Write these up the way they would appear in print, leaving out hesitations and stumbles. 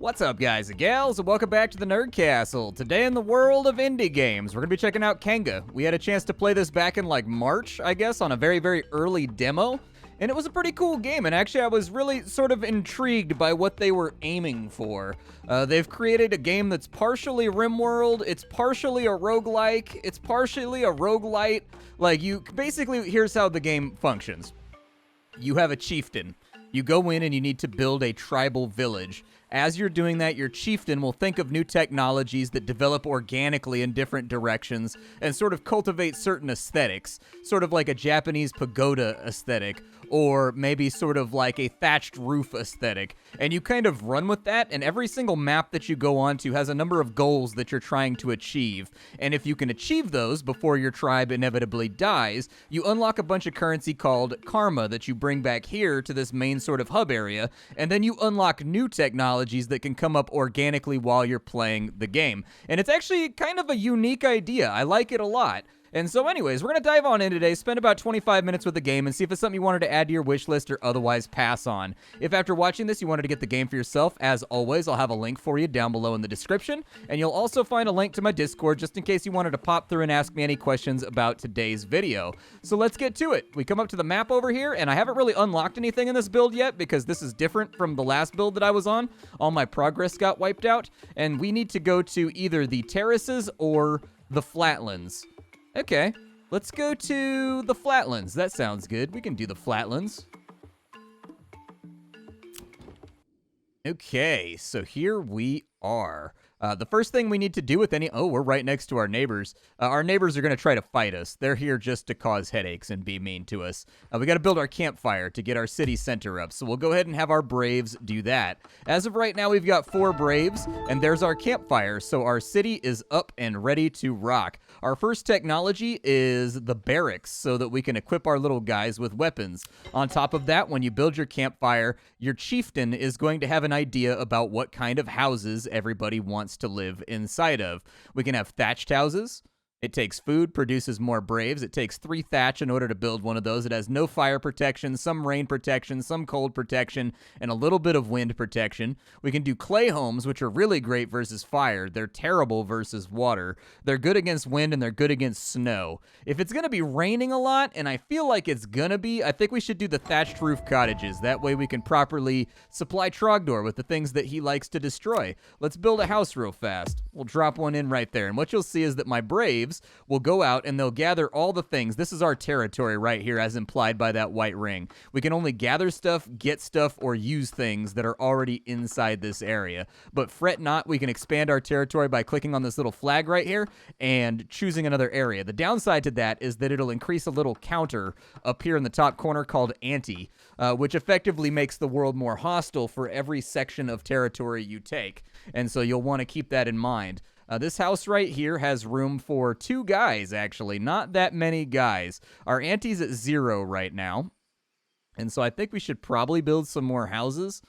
What's up, guys and gals, and welcome back to the Nerd Castle. Today in the world of indie games, we're going to be checking out Kainga. We had a chance to play this back in like March, I guess, on a very, very early demo, and it was a pretty cool game, and actually I was really sort of intrigued by what they were aiming for. They've created a game that's partially RimWorld, it's partially a roguelike, it's partially a roguelite. Like, basically, here's how the game functions. You have a chieftain. You go in and you need to build a tribal village. As you're doing that, your chieftain will think of new technologies that develop organically in different directions and sort of cultivate certain aesthetics, sort of like a Japanese pagoda aesthetic, or maybe sort of like a thatched roof aesthetic. And you kind of run with that, and every single map that you go onto has a number of goals that you're trying to achieve. And if you can achieve those before your tribe inevitably dies, you unlock a bunch of currency called karma that you bring back here to this main sort of hub area, and then you unlock new technologies that can come up organically while you're playing the game. And it's actually kind of a unique idea. I like it a lot. And so anyways, we're going to dive on in today, spend about 25 minutes with the game, and see if it's something you wanted to add to your wish list or otherwise pass on. If after watching this you wanted to get the game for yourself, as always, I'll have a link for you down below in the description, and you'll also find a link to my Discord just in case you wanted to pop through and ask me any questions about today's video. So let's get to it. We come up to the map over here, and I haven't really unlocked anything in this build yet because this is different from the last build that I was on. All my progress got wiped out, and we need to go to either the terraces or the flatlands. Okay, let's go to the flatlands. That sounds good. We can do the flatlands. Okay, so here we are. The first thing we need to do with we're right next to our neighbors. Our neighbors are going to try to fight us. They're here just to cause headaches and be mean to us. We got to build our campfire to get our city center up, so we'll go ahead and have our braves do that. As of right now, we've got 4 braves, and there's our campfire, so our city is up and ready to rock. Our first technology is the barracks, so that we can equip our little guys with weapons. On top of that, when you build your campfire, your chieftain is going to have an idea about what kind of houses everybody wants to live inside of. We can have thatched houses. It takes food, produces more braves. It takes 3 thatch in order to build one of those. It has no fire protection, some rain protection, some cold protection, and a little bit of wind protection. We can do clay homes, which are really great versus fire. They're terrible versus water. They're good against wind, and they're good against snow. If it's going to be raining a lot, and I feel like it's going to be, I think we should do the thatched roof cottages. That way we can properly supply Trogdor with the things that he likes to destroy. Let's build a house real fast. We'll drop one in right there, and what you'll see is that my braves will go out and they'll gather all the things. This is our territory right here, as implied by that white ring. We can only gather stuff, get stuff, or use things that are already inside this area. But fret not, we can expand our territory by clicking on this little flag right here and choosing another area. The downside to that is that it'll increase a little counter up here in the top corner called anti, which effectively makes the world more hostile for every section of territory you take. And so you'll want to keep that in mind. This house right here has room for 2 guys, actually. Not that many guys. Our ante's at 0 right now. And so I think we should probably build some more houses.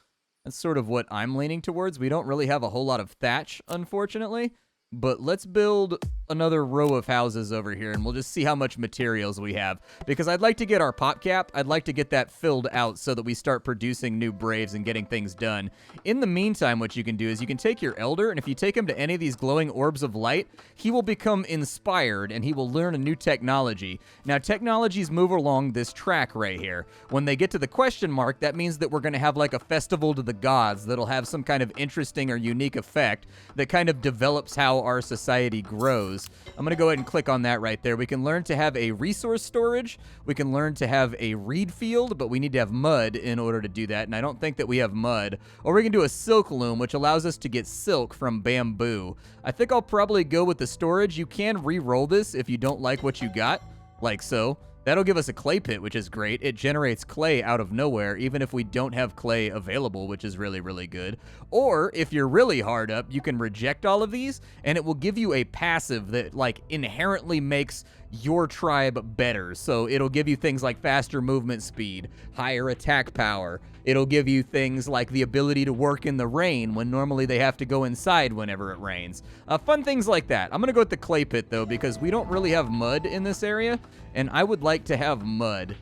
That's sort of what I'm leaning towards. We don't really have a whole lot of thatch, unfortunately. But let's build another row of houses over here, and we'll just see how much materials we have. Because I'd like to get our pop cap. I'd like to get that filled out so that we start producing new braves and getting things done. In the meantime, what you can do is you can take your elder, and if you take him to any of these glowing orbs of light, he will become inspired, and he will learn a new technology. Now, technologies move along this track right here. When they get to the question mark, that means that we're going to have like a festival to the gods that'll have some kind of interesting or unique effect that kind of develops how our society grows. I'm going to go ahead and click on that right there. We can learn to have a resource storage. We can learn to have a reed field, but we need to have mud in order to do that, and I don't think that we have mud. Or we can do a silk loom, which allows us to get silk from bamboo. I think I'll probably go with the storage. You can re-roll this if you don't like what you got, like so. That'll give us a clay pit, which is great. It generates clay out of nowhere, even if we don't have clay available, which is really, really good. Or, if you're really hard up, you can reject all of these, and it will give you a passive that, like, inherently makes your tribe better. So it'll give you things like faster movement speed, higher attack power. It'll give you things like the ability to work in the rain when normally they have to go inside whenever it rains. Fun things like that. I'm going to go with the clay pit, though, because we don't really have mud in this area, and I would like to have mud.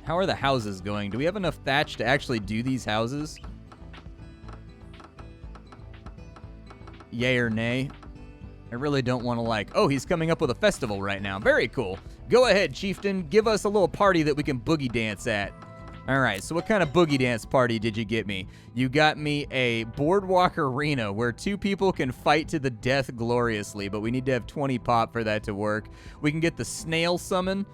How are the houses going? Do we have enough thatch to actually do these houses? yay or nay. I really don't want to like, oh, he's coming up with a festival right now. Very cool. Go ahead, chieftain. Give us a little party that we can boogie dance at. All right, so what kind of boogie dance party did you get me? You got me a boardwalk arena where 2 people can fight to the death gloriously, but we need to have 20 pop for that to work. We can get the snail summon.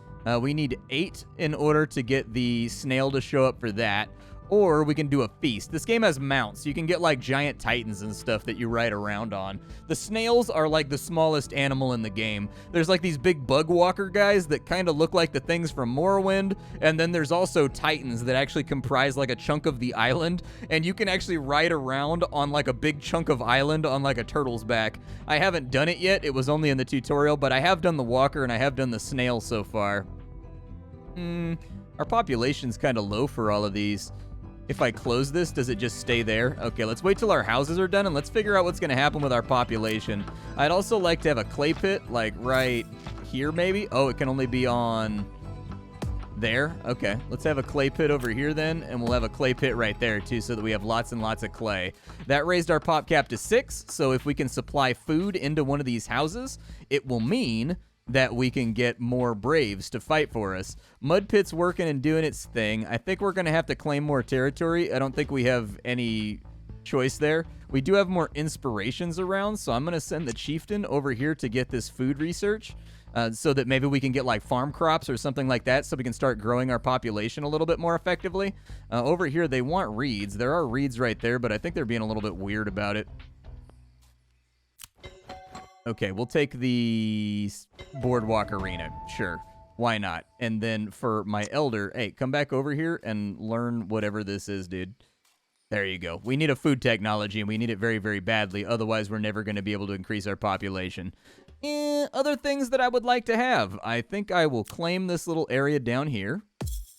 We need 8 in order to get the snail to show up for that. Or we can do a feast. This game has mounts. You can get like giant titans and stuff that you ride around on. The snails are like the smallest animal in the game. There's like these big bug walker guys that kind of look like the things from Morrowind. And then there's also titans that actually comprise like a chunk of the island. And you can actually ride around on like a big chunk of island on like a turtle's back. I haven't done it yet. It was only in the tutorial, but I have done the walker and I have done the snail so far. Our population's kind of low for all of these. If I close this, does it just stay there? Okay, let's wait till our houses are done and let's figure out what's going to happen with our population. I'd also like to have a clay pit, like right here maybe. Oh, it can only be on there. Okay, let's have a clay pit over here then, and we'll have a clay pit right there too so that we have lots and lots of clay. That raised our pop cap to 6, so if we can supply food into one of these houses, it will mean that we can get more braves to fight for us. Mud Pit's working and doing its thing. I think we're going to have to claim more territory. I don't think we have any choice there. We do have more inspirations around, so I'm going to send the chieftain over here to get this food research so that maybe we can get like farm crops or something like that so we can start growing our population a little bit more effectively. Over here, they want reeds. There are reeds right there, but I think they're being a little bit weird about it. Okay, we'll take the boardwalk arena. Sure, why not? And then for my elder, hey, come back over here and learn whatever this is, dude. There you go. We need a food technology, and we need it very, very badly. Otherwise, we're never going to be able to increase our population. Other things that I would like to have. I think I will claim this little area down here.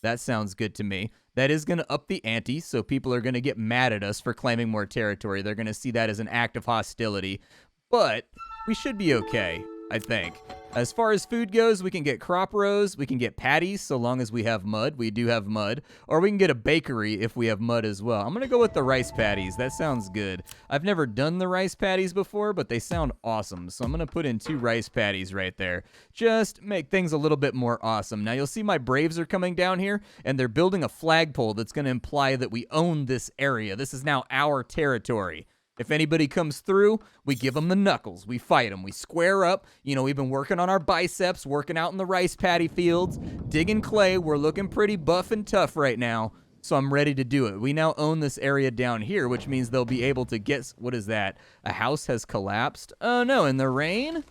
That sounds good to me. That is going to up the ante, so people are going to get mad at us for claiming more territory. They're going to see that as an act of hostility. But we should be okay, I think. As far as food goes, we can get crop rows, we can get patties so long as we have mud. We do have mud. Or we can get a bakery if we have mud as well. I'm going to go with the rice patties. That sounds good. I've never done the rice patties before, but they sound awesome. So I'm going to put in 2 rice patties right there. Just make things a little bit more awesome. Now you'll see my braves are coming down here, and they're building a flagpole that's going to imply that we own this area. This is now our territory. If anybody comes through, we give them the knuckles. We fight them. We square up. You know, we've been working on our biceps, working out in the rice paddy fields, digging clay. We're looking pretty buff and tough right now, so I'm ready to do it. We now own this area down here, which means they'll be able to get... What is that? A house has collapsed? Oh, no, in the rain?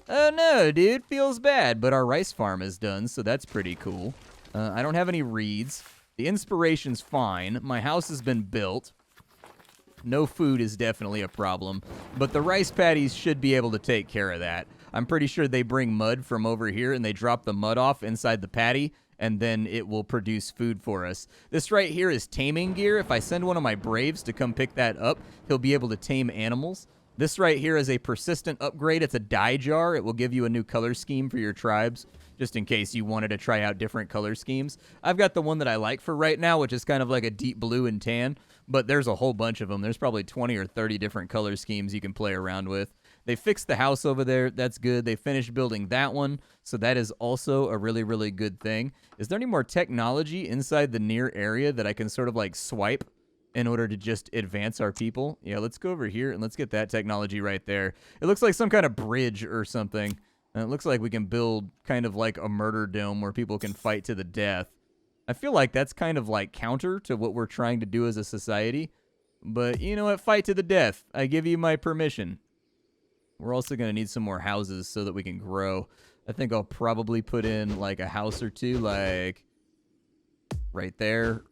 Oh, no, dude. Feels bad, but our rice farm is done, so that's pretty cool. I don't have any reeds. The inspiration's fine. My house has been built. No food is definitely a problem, but the rice patties should be able to take care of that. I'm pretty sure they bring mud from over here and they drop the mud off inside the patty, and then it will produce food for us. This right here is taming gear. If I send one of my braves to come pick that up, he'll be able to tame animals. This right here is a persistent upgrade. It's a dye jar. It will give you a new color scheme for your tribes, just in case you wanted to try out different color schemes. I've got the one that I like for right now, which is kind of like a deep blue and tan, but there's a whole bunch of them. There's probably 20 or 30 different color schemes you can play around with. They fixed the house over there. That's good. They finished building that one, so that is also a really, really good thing. Is there any more technology inside the near area that I can sort of like swipe in order to just advance our people? Yeah, let's go over here and let's get that technology right there. It looks like some kind of bridge or something. And it looks like we can build kind of like a murder dome where people can fight to the death. I feel like that's kind of like counter to what we're trying to do as a society. But you know what? Fight to the death. I give you my permission. We're also going to need some more houses so that we can grow. I think I'll probably put in like a house or two, like right there.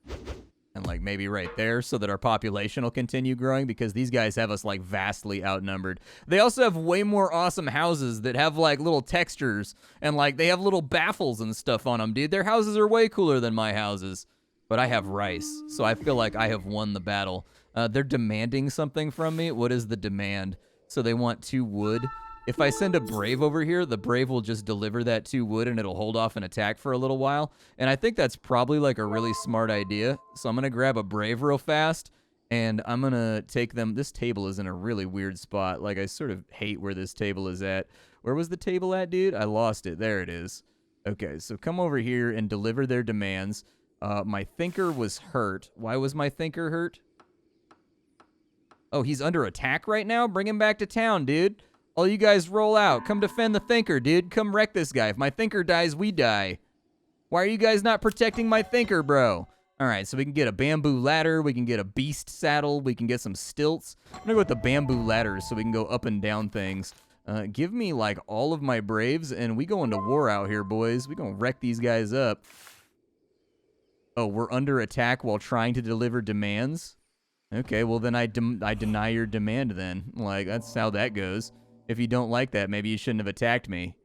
And like maybe right there so that our population will continue growing, because these guys have us like vastly outnumbered. They also have way more awesome houses that have like little textures and like they have little baffles and stuff on them, dude. Their houses are way cooler than my houses. But I have rice, so I feel like I have won the battle. They're demanding something from me. What is the demand? So they want 2 wood. If I send a brave over here, the brave will just deliver that 2 wood and it'll hold off an attack for a little while. And I think that's probably like a really smart idea. So I'm going to grab a brave real fast And I'm going to take them. This table is in a really weird spot. Like, I sort of hate where this table is at. Where was the table at, dude? I lost it. There it is. Okay, so come over here and deliver their demands. My thinker was hurt. Why was my thinker hurt? Oh, he's under attack right now? Bring him back to town, dude. All you guys roll out. Come defend the thinker, dude. Come wreck this guy. If my thinker dies, we die. Why are you guys not protecting my thinker, bro? All right, so we can get a bamboo ladder. We can get a beast saddle. We can get some stilts. I'm going to go with the bamboo ladders so we can go up and down things. Give me, like, all of my braves, and we go into war out here, boys. We going to wreck these guys up. Oh, we're under attack while trying to deliver demands? Okay, well, then I deny your demand then. Like, that's how that goes. If you don't like that, maybe you shouldn't have attacked me.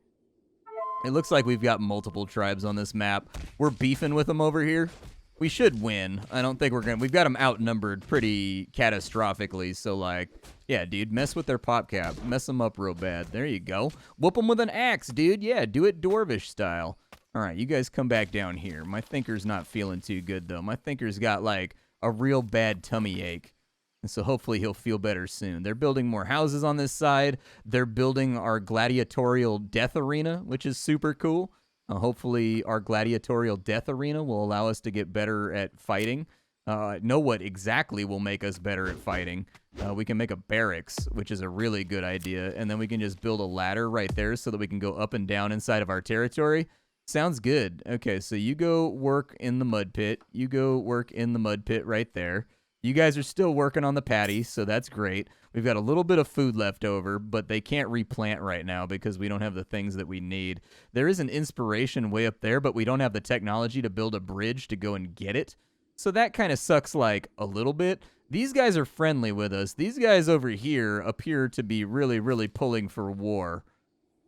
It looks like we've got multiple tribes on this map. We're beefing with them over here. We should win. I don't think we're going to... We've got them outnumbered pretty catastrophically. So, like, yeah, dude, mess with their pop cap. Mess them up real bad. There you go. Whoop them with an axe, dude. Yeah, do it Dwarvish style. All right, you guys come back down here. My thinker's not feeling too good, though. My thinker's got, like, a real bad tummy ache. And so hopefully he'll feel better soon. They're building more houses on this side. They're building our gladiatorial death arena, which is super cool. Hopefully our gladiatorial death arena will allow us to get better at fighting. Know what exactly will make us better at fighting. We can make a barracks, which is a really good idea. And then we can just build a ladder right there so that we can go up and down inside of our territory. Sounds good. Okay, so you go work in the mud pit. You go work in the mud pit right there. You guys are still working on the patty, so that's great. We've got a little bit of food left over, but they can't replant right now because we don't have the things that we need. There is an inspiration way up there, but we don't have the technology to build a bridge to go and get it. So that kind of sucks, like, a little bit. These guys are friendly with us. These guys over here appear to be really, really pulling for war.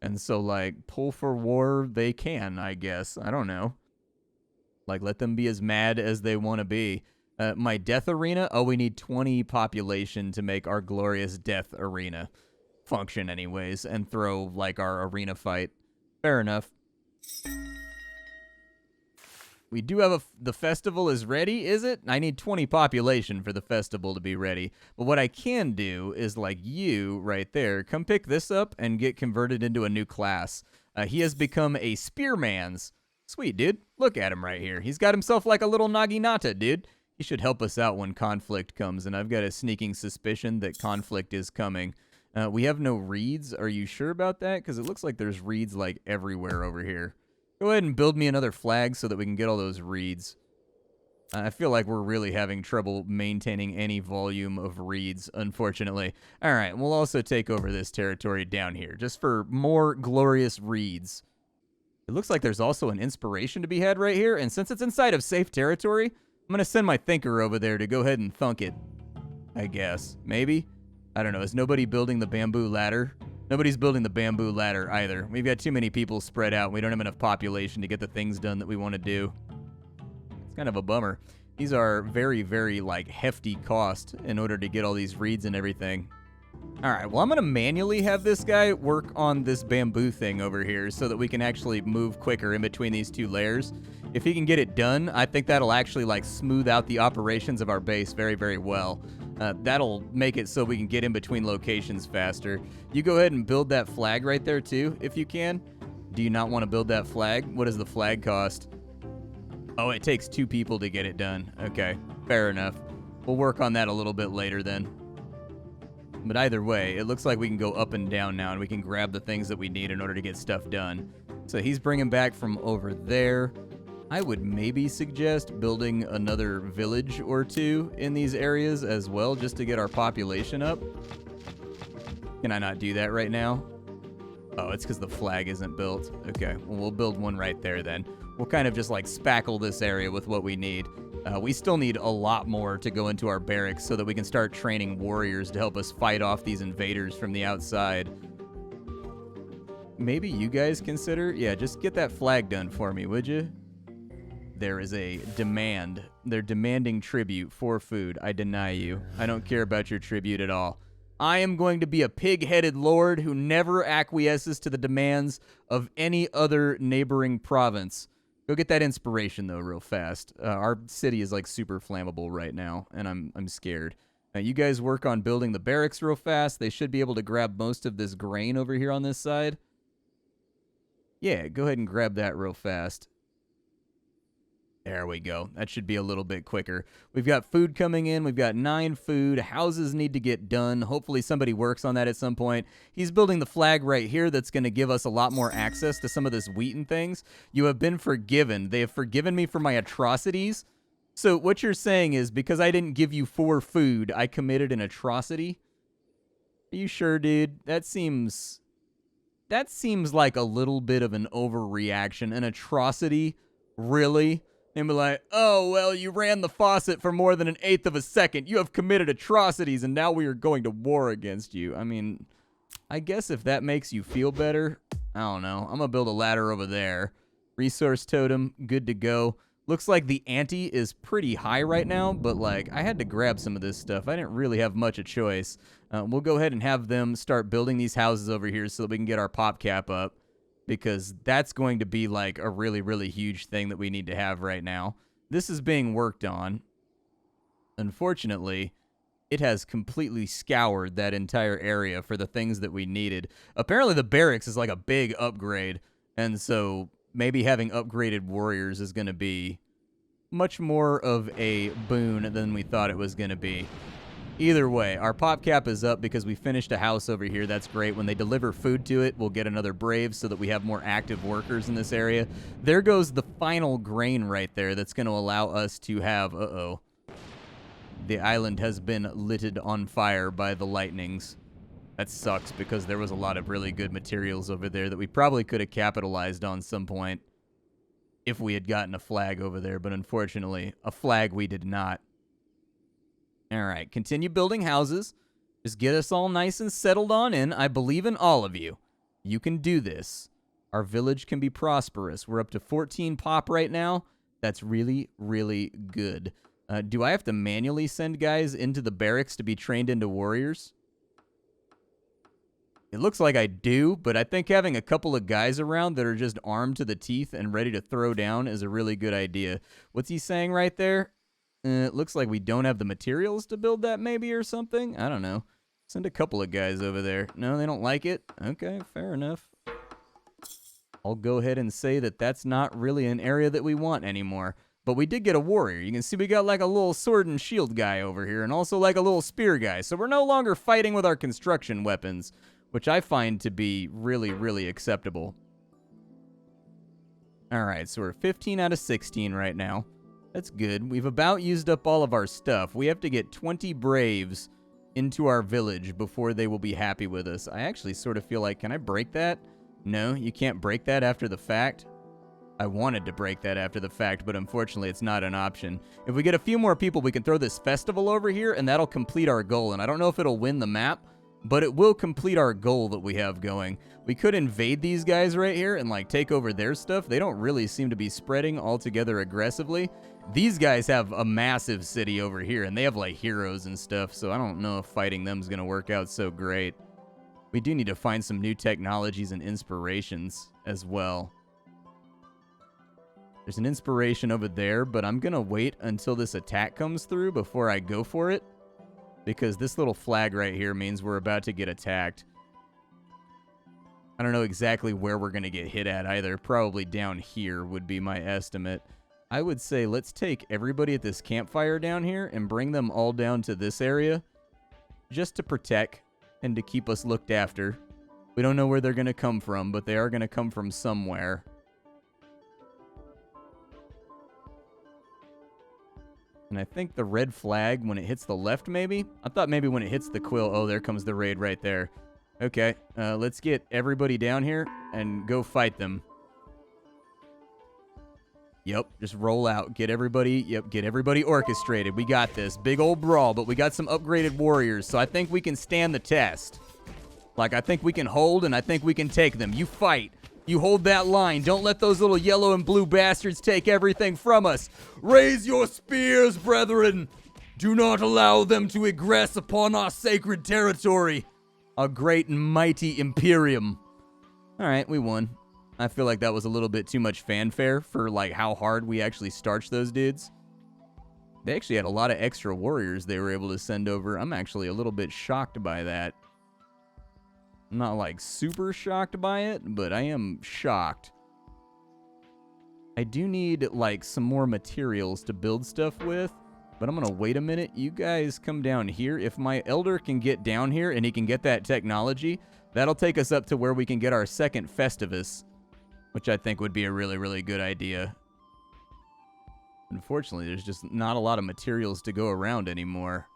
And so, like, pull for war they can, I guess. I don't know. Like, let them be as mad as they want to be. My death arena, oh, we need 20 population to make our glorious death arena function anyways, and throw, like, our arena fight. Fair enough. We do have the festival is ready, is it? I need 20 population for the festival to be ready. But what I can do is, like, you right there, come pick this up and get converted into a new class. He has become a spearman's. Sweet, dude. Look at him right here. He's got himself like a little Naginata, dude. He should help us out when conflict comes, and I've got a sneaking suspicion that conflict is coming. We have no reeds. Are you sure about that? Because it looks like there's reeds, like, everywhere over here. Go ahead and build me another flag so that we can get all those reeds. I feel like we're really having trouble maintaining any volume of reeds, unfortunately. All right, we'll also take over this territory down here, just for more glorious reeds. It looks like there's also an inspiration to be had right here, and since it's inside of safe territory, I'm going to send my thinker over there to go ahead and thunk it, I guess. Maybe? I don't know. Is nobody building the bamboo ladder? Nobody's building the bamboo ladder either. We've got too many people spread out. We don't have enough population to get the things done that we want to do. It's kind of a bummer. These are very, very, like, hefty cost in order to get all these reeds and everything. All right, well, I'm going to manually have this guy work on this bamboo thing over here so that we can actually move quicker in between these two layers. If he can get it done, I think that'll actually, like, smooth out the operations of our base very, very well. That'll make it so we can get in between locations faster. You go ahead and build that flag right there, too, if you can. Do you not want to build that flag? What does the flag cost? Oh, it takes 2 people to get it done. Okay, fair enough. We'll work on that a little bit later then. But either way, it looks like we can go up and down now, and we can grab the things that we need in order to get stuff done. So he's bringing back from over there. I would maybe suggest building another village or 2 in these areas as well, just to get our population up. Can I not do that right now? Oh, it's because the flag isn't built. Okay, well, we'll build one right there then. We'll kind of just, like, spackle this area with what we need. We still need a lot more to go into our barracks so that we can start training warriors to help us fight off these invaders from the outside. Maybe you guys consider... Yeah, just get that flag done for me, would you? There is a demand. They're demanding tribute for food. I deny you. I don't care about your tribute at all. I am going to be a pig-headed lord who never acquiesces to the demands of any other neighboring province. Go get that inspiration, though, real fast. Our city is, like, super flammable right now, and I'm scared. Now, you guys work on building the barracks real fast. They should be able to grab most of this grain over here on this side. Yeah, go ahead and grab that real fast. There we go. That should be a little bit quicker. We've got food coming in. We've got 9 food. Houses need to get done. Hopefully somebody works on that at some point. He's building the flag right here that's going to give us a lot more access to some of this wheat and things. You have been forgiven. They have forgiven me for my atrocities. So what you're saying is because I didn't give you 4 food, I committed an atrocity? Are you sure, dude? That seems like a little bit of an overreaction. An atrocity? Really? And be like, oh, well, you ran the faucet for more than 1/8 of a second. You have committed atrocities, and now we are going to war against you. I mean, I guess if that makes you feel better, I don't know. I'm going to build a ladder over there. Resource totem, good to go. Looks like the ante is pretty high right now, but, like, I had to grab some of this stuff. I didn't really have much a choice. We'll go ahead and have them start building these houses over here so that we can get our pop cap up, because that's going to be like a really, really huge thing that we need to have right now. This is being worked on. Unfortunately, it has completely scoured that entire area for the things that we needed. Apparently the barracks is like a big upgrade, and so maybe having upgraded warriors is going to be much more of a boon than we thought it was going to be. Either way, our pop cap is up because we finished a house over here. That's great. When they deliver food to it, we'll get another brave so that we have more active workers in this area. There goes the final grain right there that's going to allow us to have... Uh-oh. The island has been lit on fire by the lightnings. That sucks because there was a lot of really good materials over there that we probably could have capitalized on some point if we had gotten a flag over there, but unfortunately, a flag we did not. All right, continue building houses. Just get us all nice and settled on in. I believe in all of you. You can do this. Our village can be prosperous. We're up to 14 pop right now. That's really, really good. Do I have to manually send guys into the barracks to be trained into warriors? It looks like I do, but I think having a couple of guys around that are just armed to the teeth and ready to throw down is a really good idea. What's he saying right there? It looks like we don't have the materials to build that maybe or something. I don't know. Send a couple of guys over there. No, they don't like it? Okay, fair enough. I'll go ahead and say that that's not really an area that we want anymore. But we did get a warrior. You can see we got like a little sword and shield guy over here and also like a little spear guy. So we're no longer fighting with our construction weapons, which I find to be really, really acceptable. All right, so we're 15 out of 16 right now. That's good. We've about used up all of our stuff. We have to get 20 braves into our village before they will be happy with us. I actually sort of feel like, can I break that? No, you can't break that after the fact. I wanted to break that after the fact, but unfortunately it's not an option. If we get a few more people, we can throw this festival over here, and that'll complete our goal. And I don't know if it'll win the map, but it will complete our goal that we have going. We could invade these guys right here and like take over their stuff. They don't really seem to be spreading altogether aggressively. These guys have a massive city over here, and they have like heroes and stuff, so I don't know if fighting them is going to work out so great. We do need to find some new technologies and inspirations as well. There's an inspiration over there, but I'm going to wait until this attack comes through before I go for it, because this little flag right here means we're about to get attacked. I don't know exactly where we're going to get hit at either. Probably down here would be my estimate. I would say let's take everybody at this campfire down here and bring them all down to this area just to protect and to keep us looked after. We don't know where they're going to come from, but they are going to come from somewhere. And I think the red flag, when it hits the left, maybe? I thought maybe when it hits the quill. Oh, there comes the raid right there. Okay, let's get everybody down here and go fight them. Yep, just roll out. Get everybody, get everybody orchestrated. We got this. Big old brawl, but we got some upgraded warriors, so I think we can stand the test. Like, I think we can hold, and I think we can take them. You fight. You hold that line. Don't let those little yellow and blue bastards take everything from us. Raise your spears, brethren. Do not allow them to aggress upon our sacred territory. Our great and mighty Imperium. All right, we won. I feel like that was a little bit too much fanfare for like how hard we actually starched those dudes. They actually had a lot of extra warriors they were able to send over. I'm actually a little bit shocked by that. I'm not like super shocked by it, but I am shocked. I do need like some more materials to build stuff with, but I'm gonna wait a minute. You guys come down here. If my elder can get down here and he can get that technology, that'll take us up to where we can get our second Festivus, which I think would be a really, really good idea. Unfortunately, there's just not a lot of materials to go around anymore.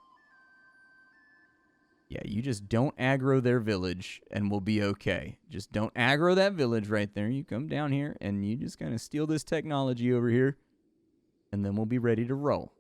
Yeah, you just don't aggro their village and we'll be okay. Just don't aggro that village right there. You come down here and you just kind of steal this technology over here and then we'll be ready to roll.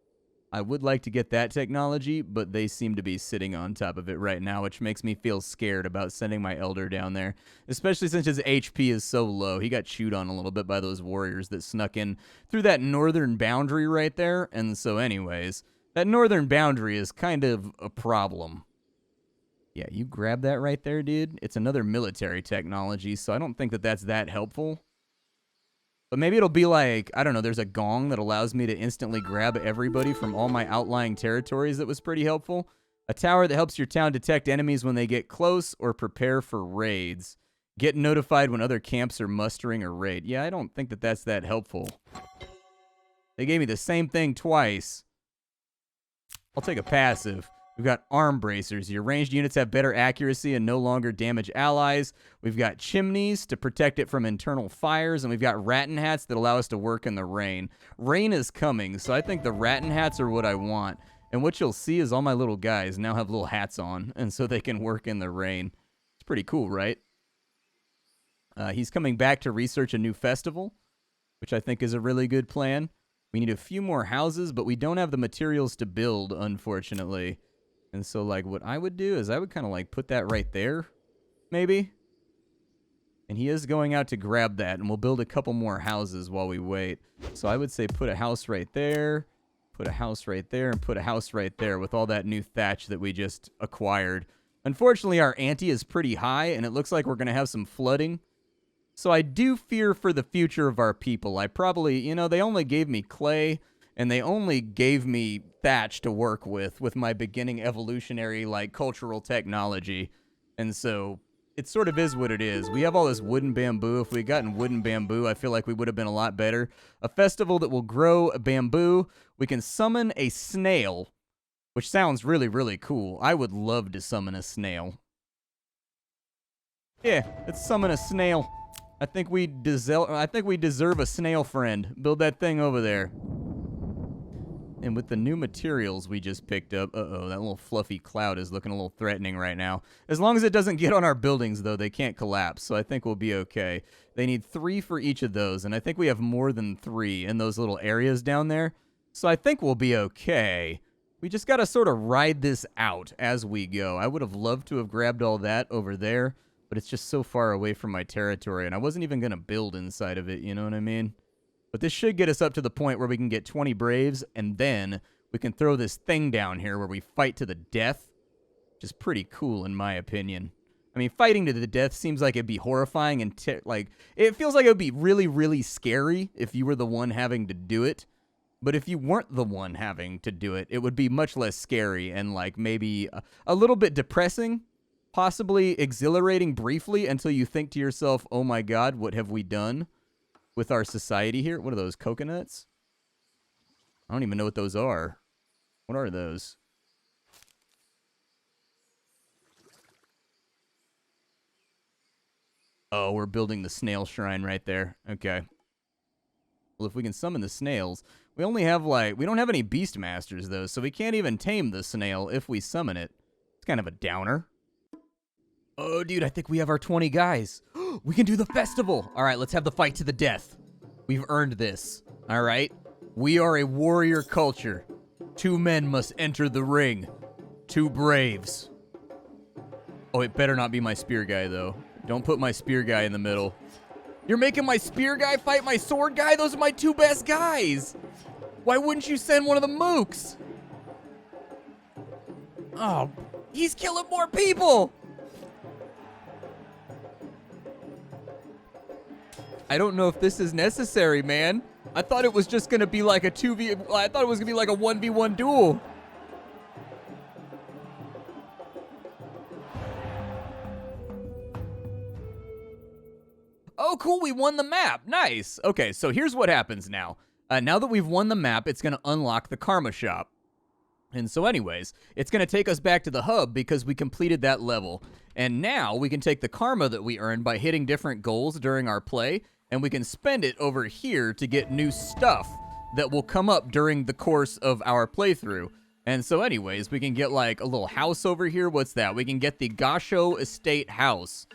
I would like to get that technology, but they seem to be sitting on top of it right now, which makes me feel scared about sending my elder down there, especially since his HP is so low. He got chewed on a little bit by those warriors that snuck in through that northern boundary right there. And so anyways, that northern boundary is kind of a problem. Yeah, you grab that right there, dude. It's another military technology, so I don't think that that's that helpful. But maybe it'll be like, I don't know, there's a gong that allows me to instantly grab everybody from all my outlying territories that was pretty helpful. A tower that helps your town detect enemies when they get close or prepare for raids. Get notified when other camps are mustering a raid. Yeah, I don't think that that's that helpful. They gave me the same thing twice. I'll take a passive. We've got arm bracers. Your ranged units have better accuracy and no longer damage allies. We've got chimneys to protect it from internal fires, and we've got rattan hats that allow us to work in the rain. Rain is coming, so I think the rattan hats are what I want. And what you'll see is all my little guys now have little hats on, and so they can work in the rain. It's pretty cool, right? He's coming back to research a new festival, which I think is a really good plan. We need a few more houses, but we don't have the materials to build, unfortunately. And so, like, what I would do is I would kind of, like, put that right there, maybe. And he is going out to grab that, and we'll build a couple more houses while we wait. So I would say put a house right there, put a house right there, and put a house right there with all that new thatch that we just acquired. Unfortunately, our ante is pretty high, and it looks like we're going to have some flooding. So I do fear for the future of our people. I probably, you know, they only gave me clay, and they only gave me thatch to work with my beginning evolutionary, like, cultural technology. And so it sort of is what it is. We have all this wooden bamboo. If we had gotten wooden bamboo, I feel like we would have been a lot better. A festival that will grow bamboo. We can summon a snail, which sounds really, really cool. I would love to summon a snail. Yeah, let's summon a snail. I think we deserve a snail friend. Build that thing over there. And with the new materials we just picked up, uh-oh, that little fluffy cloud is looking a little threatening right now. As long as it doesn't get on our buildings, though, they can't collapse, so I think we'll be okay. They need 3 for each of those, and I think we have more than 3 in those little areas down there, so I think we'll be okay. We just got to sort of ride this out as we go. I would have loved to have grabbed all that over there, but it's just so far away from my territory, and I wasn't even going to build inside of it, you know what I mean? But this should get us up to the point where we can get 20 Braves, and then we can throw this thing down here where we fight to the death, which is pretty cool in my opinion. I mean, fighting to the death seems like it'd be horrifying and, like, it feels like it would be really, really scary if you were the one having to do it. But if you weren't the one having to do it, it would be much less scary and, like, maybe a little bit depressing, possibly exhilarating briefly until you think to yourself, oh my god, what have we done with our society here? What are those, coconuts? I don't even know what those are. What are those? Oh, we're building the snail shrine right there. Okay. Well, if we can summon the snails, we only have, like, we don't have any beast masters, though, so we can't even tame the snail if we summon it. It's kind of a downer. Oh, dude, I think we have our 20 guys. We can do the festival. All right, let's have the fight to the death. We've earned this. All right? We are a warrior culture. 2 men must enter the ring. 2 braves. Oh, it better not be my spear guy, though. Don't put my spear guy in the middle. You're making my spear guy fight my sword guy? Those are my 2 best guys. Why wouldn't you send one of the mooks? Oh, he's killing more people. I don't know if this is necessary, man. I thought it was just gonna be like a 2v... I thought it was gonna be like a 1v1 duel. Oh, cool, we won the map. Nice. Okay, so here's what happens now. Now that we've won the map, it's gonna unlock the Karma Shop. And so anyways, it's going to take us back to the hub because we completed that level. And now we can take the karma that we earned by hitting different goals during our play, and we can spend it over here to get new stuff that will come up during the course of our playthrough. And so anyways, we can get like a little house over here. What's that? We can get the Gasho Estate House.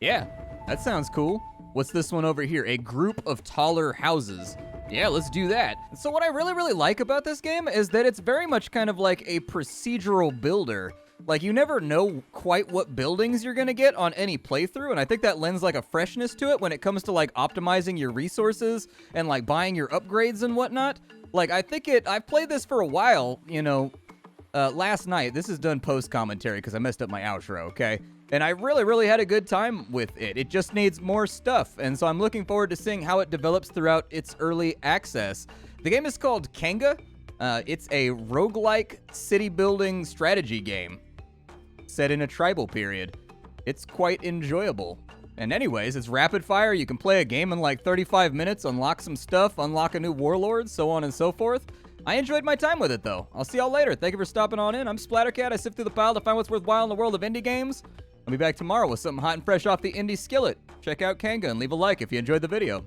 Yeah, that sounds cool. What's this one over here? A group of taller houses. Yeah, let's do that. So what I really like about this game is that it's very much kind of like a procedural builder. Like, you never know quite what buildings you're gonna get on any playthrough, and I think that lends like a freshness to it when it comes to like optimizing your resources and like buying your upgrades and whatnot. Like, I've played this for a while, you know, last night. This is done post-commentary because I messed up my outro, okay? And I really had a good time with it. It just needs more stuff, and so I'm looking forward to seeing how it develops throughout its early access. The game is called Kainga. It's a roguelike city-building strategy game set in a tribal period. It's quite enjoyable. And anyways, it's rapid fire. You can play a game in like 35 minutes, unlock some stuff, unlock a new warlord, so on and so forth. I enjoyed my time with it, though. I'll see y'all later. Thank you for stopping on in. I'm Splattercat. I sift through the pile to find what's worthwhile in the world of indie games. I'll be back tomorrow with something hot and fresh off the indie skillet. Check out Kainga and leave a like if you enjoyed the video.